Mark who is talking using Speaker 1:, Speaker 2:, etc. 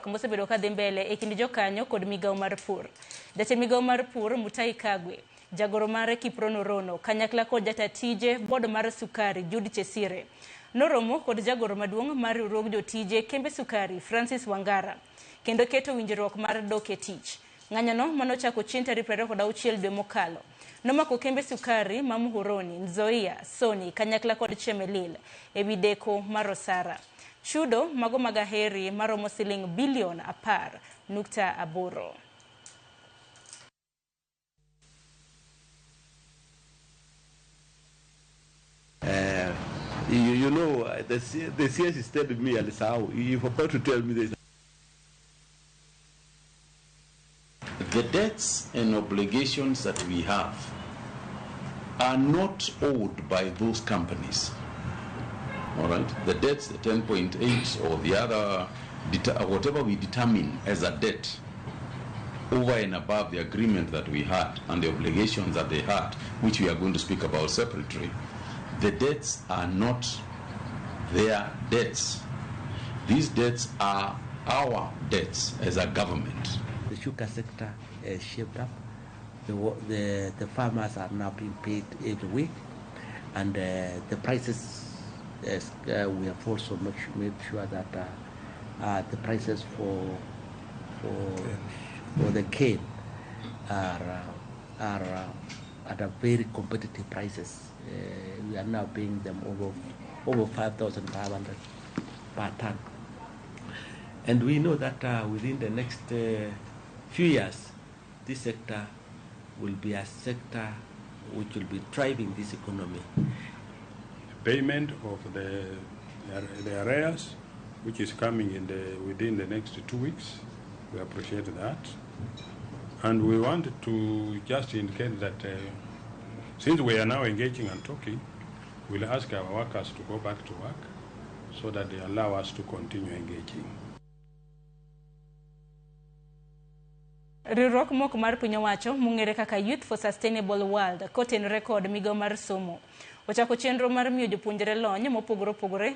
Speaker 1: mosebedo ka dhi mbele e kind jokanyo kod migawo mar pur. Jatend migawo mar pur Mutai Kagwe, jagoro mare Kiprono Rono, kanyakla kod jatije board mar sukari Judy Chesire, noromo kod jagoro maduong' mar riwruog jotije kembe sukari Francis Wangara, kendo keto winjruok mar dok e tich. Ng'anyono manochako chieng' tarik 26 dwe mokalo nomako kembe sukari ma Muhoroni, Nzoia, Soni, kanyakla kod Chemelil e wi deko mar Osara. Chudo mago magaheri maromo siling bilion 10.8.
Speaker 2: You know, the CS is telling me, Alisao, you forgot to tell me this.
Speaker 3: The debts and obligations that we have are not owed by those companies. All right? The debts, the 10.8 or the other, whatever we determine as a debt over and above the agreement that we had and the obligations that they had, which we are going to speak about separately, the debts are not their debts. These debts are our debts as a government.
Speaker 4: The sugar sector is shaped up. The farmers are now being paid every week, and the prices, we have also made sure that the prices for the cane are at a very competitive prices. We are now paying them over 5,500 per ton, and we know that within the next few years, this sector will be a sector which will be driving this economy.
Speaker 5: Payment of the arrears, which is coming within the next 2 weeks, we appreciate that, and we want to just indicate that since we are now engaging and talking, we'll ask our workers to go back to work so that they allow us to continue engaging.
Speaker 1: Riwruok moko mar piny owacho mong'ere kaka Youth for Sustainable World kotenore kod migawo mar somo ochako chenro mar miyo jopuonjre lony mopogore opogore